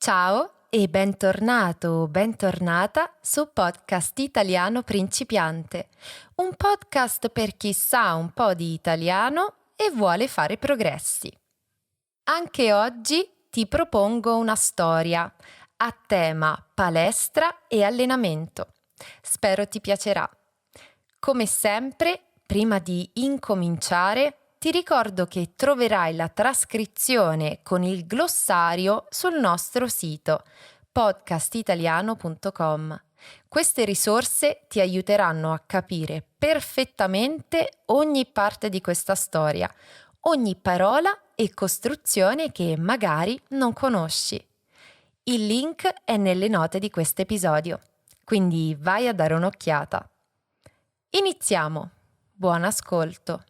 Ciao e bentornato o bentornata su Podcast Italiano Principiante, un podcast per chi sa un po' di italiano e vuole fare progressi. Anche oggi ti propongo una storia a tema palestra e allenamento. Spero ti piacerà. Come sempre, prima di incominciare, ti ricordo che troverai la trascrizione con il glossario sul nostro sito podcastitaliano.com. Queste risorse ti aiuteranno a capire perfettamente ogni parte di questa storia, ogni parola e costruzione che magari non conosci. Il link è nelle note di questo episodio, quindi vai a dare un'occhiata. Iniziamo! Buon ascolto!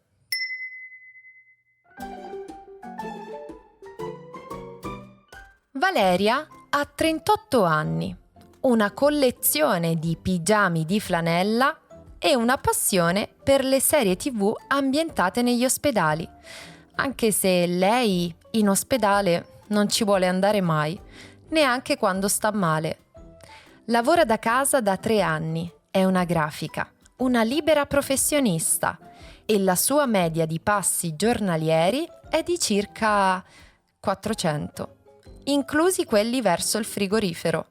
Valeria ha 38 anni, una collezione di pigiami di flanella e una passione per le serie TV ambientate negli ospedali, anche se lei in ospedale non ci vuole andare mai, neanche quando sta male. Lavora da casa da 3 anni, è una grafica, una libera professionista e la sua media di passi giornalieri è di circa 400. Inclusi quelli verso il frigorifero.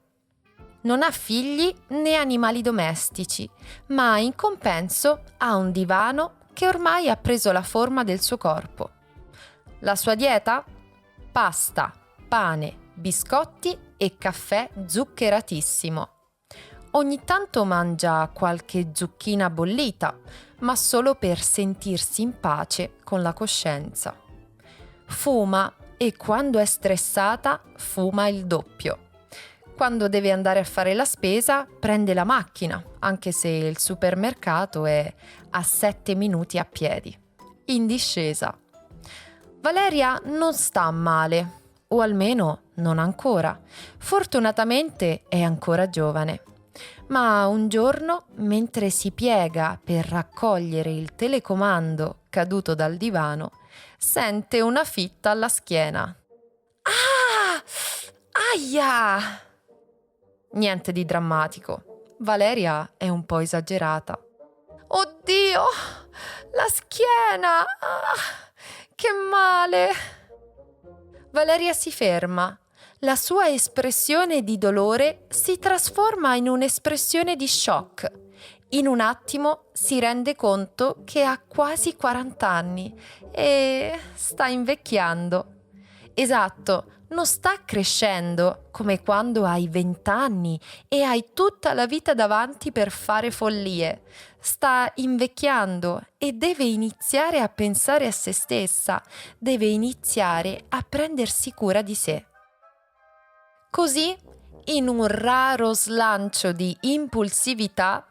Non ha figli né animali domestici, ma in compenso ha un divano che ormai ha preso la forma del suo corpo. La sua dieta? Pasta, pane, biscotti e caffè zuccheratissimo. Ogni tanto mangia qualche zucchina bollita, ma solo per sentirsi in pace con la coscienza. Fuma e quando è stressata fuma il doppio. Quando deve andare a fare la spesa prende la macchina, anche se il supermercato è a 7 minuti a piedi. In discesa. Valeria non sta male, o almeno non ancora. Fortunatamente è ancora giovane. Ma un giorno, mentre si piega per raccogliere il telecomando caduto dal divano, sente una fitta alla schiena. Ah! Aia! Niente di drammatico. Valeria è un po' esagerata. Oddio! La schiena! Ah, che male! Valeria si ferma. La sua espressione di dolore si trasforma in un'espressione di shock. In un attimo si rende conto che ha quasi 40 anni e sta invecchiando. Esatto, non sta crescendo come quando hai 20 anni e hai tutta la vita davanti per fare follie. Sta invecchiando e deve iniziare a pensare a se stessa, deve iniziare a prendersi cura di sé. Così, in un raro slancio di impulsività,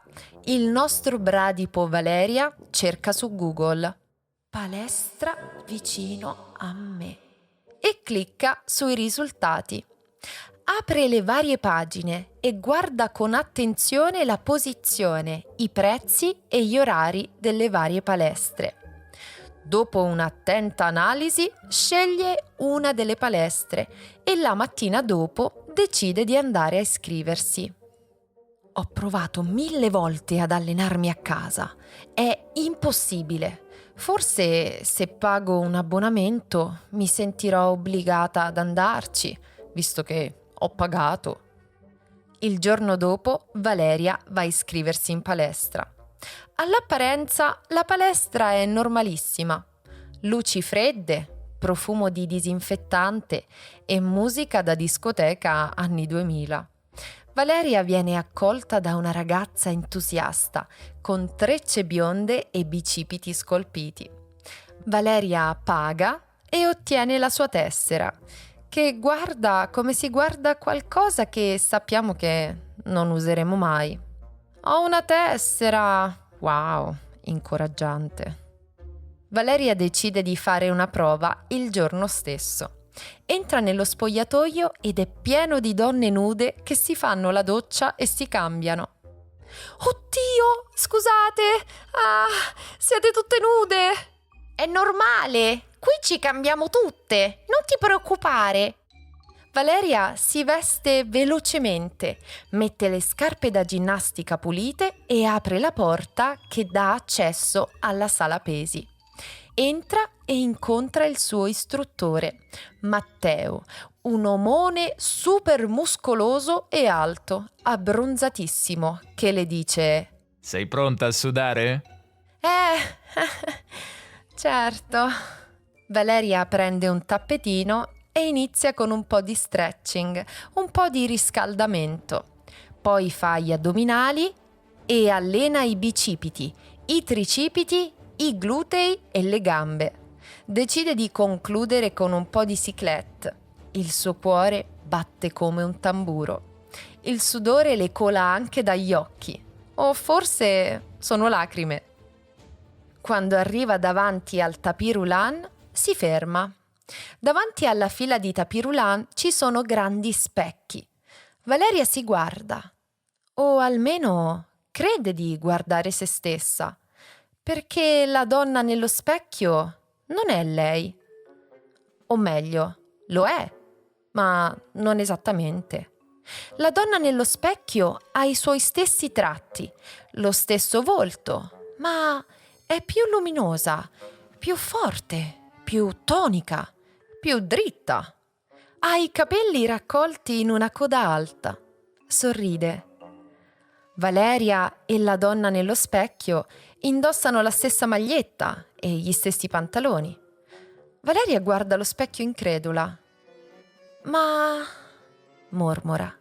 il nostro bradipo Valeria cerca su Google palestra vicino a me e clicca sui risultati. Apre le varie pagine e guarda con attenzione la posizione, i prezzi e gli orari delle varie palestre. Dopo un'attenta analisi, sceglie una delle palestre e la mattina dopo decide di andare a iscriversi. Ho provato 1000 volte ad allenarmi a casa. È impossibile. Forse se pago un abbonamento mi sentirò obbligata ad andarci, visto che ho pagato. Il giorno dopo Valeria va a iscriversi in palestra. All'apparenza la palestra è normalissima. Luci fredde, profumo di disinfettante e musica da discoteca anni 2000. Valeria viene accolta da una ragazza entusiasta, con trecce bionde e bicipiti scolpiti. Valeria paga e ottiene la sua tessera, che guarda come si guarda qualcosa che sappiamo che non useremo mai. Ho una tessera! Wow, incoraggiante. Valeria decide di fare una prova il giorno stesso. Entra nello spogliatoio ed è pieno di donne nude che si fanno la doccia e si cambiano. Oddio, scusate! Ah, siete tutte nude! È normale, qui ci cambiamo tutte, non ti preoccupare. Valeria si veste velocemente, mette le scarpe da ginnastica pulite e apre la porta che dà accesso alla sala pesi. Entra e incontra il suo istruttore, Matteo, un omone super muscoloso e alto, abbronzatissimo, che le dice: Sei pronta a sudare? Certo. Valeria prende un tappetino e inizia con un po' di stretching, un po' di riscaldamento. Poi fa gli addominali e allena i bicipiti, i tricipiti, i glutei e le gambe. Decide di concludere con un po' di cyclette. Il suo cuore batte come un tamburo. Il sudore le cola anche dagli occhi. O forse sono lacrime. Quando arriva davanti al tapis roulant, si ferma. Davanti alla fila di tapis roulant ci sono grandi specchi. Valeria si guarda, o almeno crede di guardare se stessa, perché la donna nello specchio non è lei. O meglio, lo è, ma non esattamente. La donna nello specchio ha i suoi stessi tratti, lo stesso volto, ma è più luminosa, più forte, più tonica, più dritta. Ha i capelli raccolti in una coda alta. Sorride. Valeria e la donna nello specchio indossano la stessa maglietta e gli stessi pantaloni. Valeria guarda lo specchio incredula. Ma... mormora.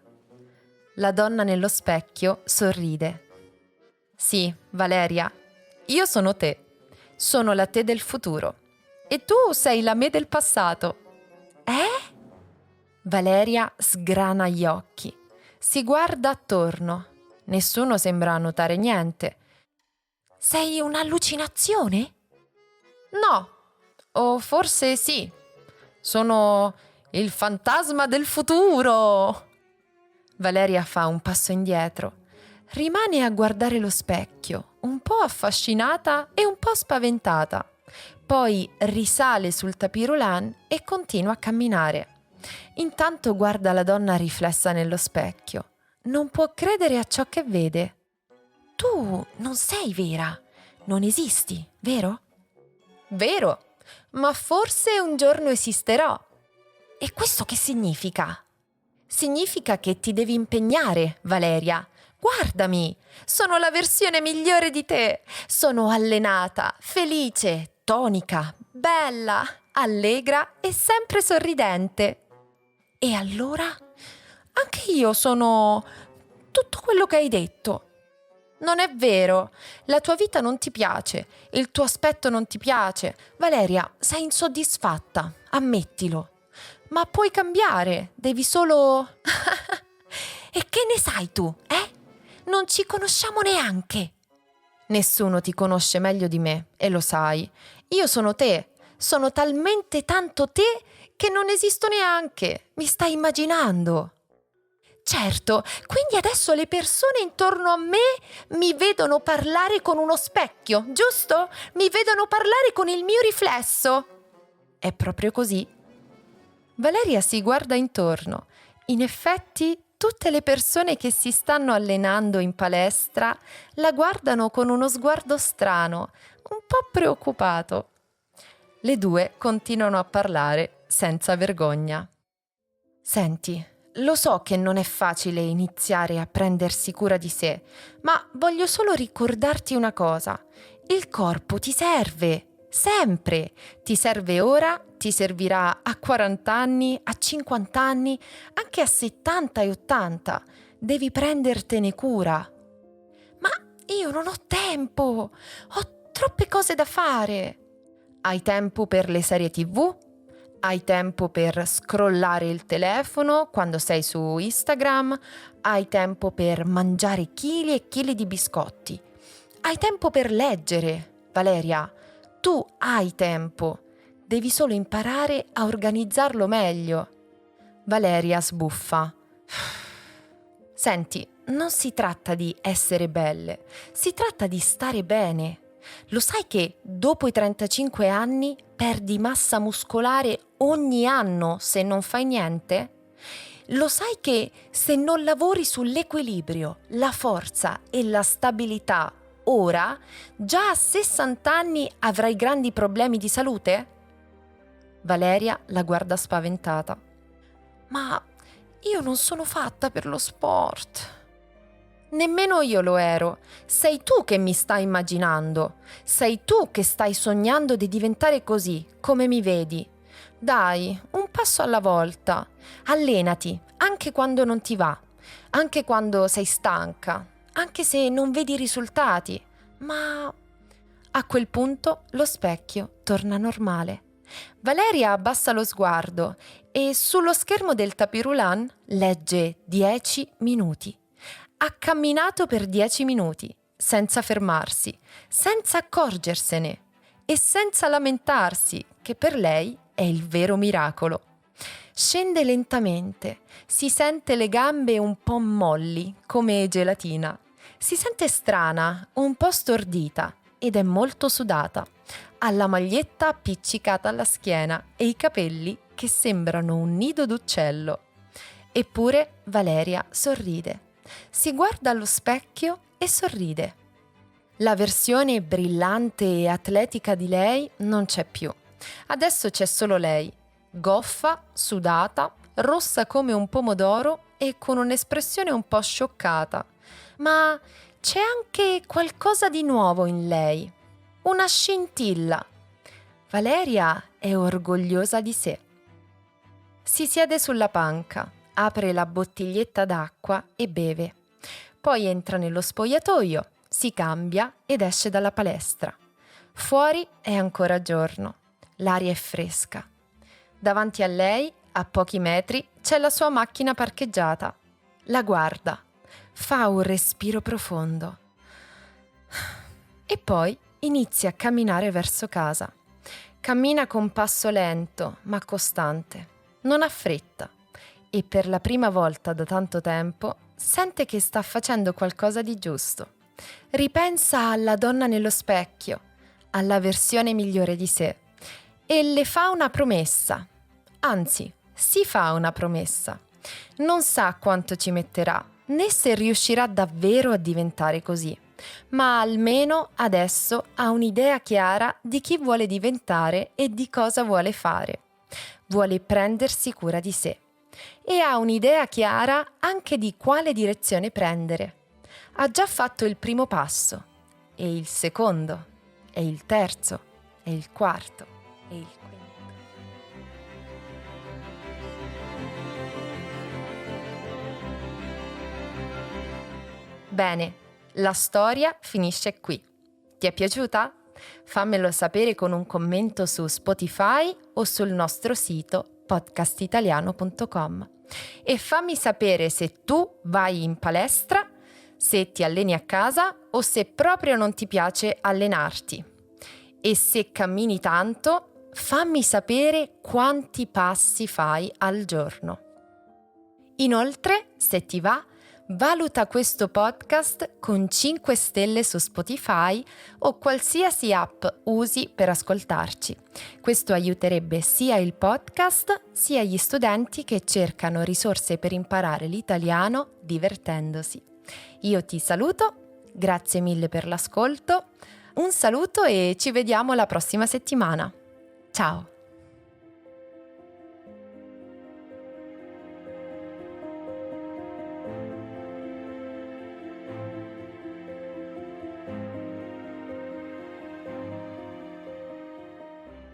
La donna nello specchio sorride. Sì, Valeria, io sono te. Sono la te del futuro. E tu sei la me del passato. Valeria sgrana gli occhi. Si guarda attorno. Nessuno sembra notare niente. Sei un'allucinazione? No. O forse sì. Sono il fantasma del futuro. Valeria fa un passo indietro. Rimane a guardare lo specchio, un po' affascinata e un po' spaventata. Poi risale sul tapis roulant e continua a camminare. Intanto guarda la donna riflessa nello specchio. Non può credere a ciò che vede. Tu non sei vera, non esisti, vero? Vero, ma forse un giorno esisterò. E questo che significa? Significa che ti devi impegnare, Valeria. Guardami, sono la versione migliore di te. Sono allenata, felice, tonica, bella, allegra e sempre sorridente. E allora? Anche io sono tutto quello che hai detto. Non è vero, la tua vita non ti piace, il tuo aspetto non ti piace. Valeria, sei insoddisfatta, ammettilo. Ma puoi cambiare, devi solo... E che ne sai tu, eh? Non ci conosciamo neanche. Nessuno ti conosce meglio di me, e lo sai. Io sono te, sono talmente tanto te che non esisto neanche. Mi stai immaginando? Certo, quindi adesso le persone intorno a me mi vedono parlare con uno specchio, giusto? Mi vedono parlare con il mio riflesso. È proprio così. Valeria si guarda intorno. In effetti, tutte le persone che si stanno allenando in palestra la guardano con uno sguardo strano, un po' preoccupato. Le due continuano a parlare senza vergogna. Senti, lo so che non è facile iniziare a prendersi cura di sé, ma voglio solo ricordarti una cosa. Il corpo ti serve, sempre. Ti serve ora, ti servirà a 40 anni, a 50 anni, anche a 70 e 80. Devi prendertene cura. Ma io non ho tempo, ho troppe cose da fare. Hai tempo per le serie TV? Hai tempo per scrollare il telefono quando sei su Instagram? Hai tempo per mangiare chili e chili di biscotti? Hai tempo per leggere, Valeria? Tu hai tempo. Devi solo imparare a organizzarlo meglio. Valeria sbuffa. Senti, non si tratta di essere belle, si tratta di stare bene. Lo sai che dopo i 35 anni perdi massa muscolare ogni anno se non fai niente? Lo sai che se non lavori sull'equilibrio, la forza e la stabilità ora, già a 60 anni avrai grandi problemi di salute? Valeria la guarda spaventata. Ma io non sono fatta per lo sport. Nemmeno io lo ero. Sei tu che mi stai immaginando. Sei tu che stai sognando di diventare così, come mi vedi. Dai, un passo alla volta. Allenati, anche quando non ti va, anche quando sei stanca, anche se non vedi risultati. Ma a quel punto lo specchio torna normale. Valeria abbassa lo sguardo e sullo schermo del tapirulan legge 10 minuti. Ha camminato per 10 minuti, senza fermarsi, senza accorgersene e senza lamentarsi, che per lei è il vero miracolo. Scende lentamente, si sente le gambe un po' molli, come gelatina. Si sente strana, un po' stordita ed è molto sudata. Ha la maglietta appiccicata alla schiena e i capelli che sembrano un nido d'uccello. Eppure Valeria sorride. Si guarda allo specchio e sorride. La versione brillante e atletica di lei non c'è più. Adesso c'è solo lei, goffa, sudata, rossa come un pomodoro e con un'espressione un po' scioccata. Ma c'è anche qualcosa di nuovo in lei, una scintilla. Valeria è orgogliosa di sé. Si siede sulla panca, apre la bottiglietta d'acqua e beve. Poi entra nello spogliatoio, si cambia ed esce dalla palestra. Fuori è ancora giorno, l'aria è fresca. Davanti a lei, a pochi metri, c'è la sua macchina parcheggiata. La guarda, fa un respiro profondo e poi inizia a camminare verso casa. Cammina con passo lento ma costante, non ha fretta e per la prima volta da tanto tempo sente che sta facendo qualcosa di giusto. Ripensa alla donna nello specchio, alla versione migliore di sé e le fa una promessa. Anzi, si fa una promessa. Non sa quanto ci metterà, né se riuscirà davvero a diventare così, ma almeno adesso ha un'idea chiara di chi vuole diventare e di cosa vuole fare. Vuole prendersi cura di sé e ha un'idea chiara anche di quale direzione prendere. Ha già fatto il primo passo, e il secondo, e il terzo, e il quarto, e il quinto. Bene, la storia finisce qui. Ti è piaciuta? Fammelo sapere con un commento su Spotify o sul nostro sito podcastitaliano.com. E fammi sapere se tu vai in palestra, se ti alleni a casa o se proprio non ti piace allenarti. E se cammini tanto, fammi sapere quanti passi fai al giorno. Inoltre, se ti va, valuta questo podcast con 5 stelle su Spotify o qualsiasi app usi per ascoltarci. Questo aiuterebbe sia il podcast sia gli studenti che cercano risorse per imparare l'italiano divertendosi. Io ti saluto, grazie mille per l'ascolto, un saluto e ci vediamo la prossima settimana. Ciao!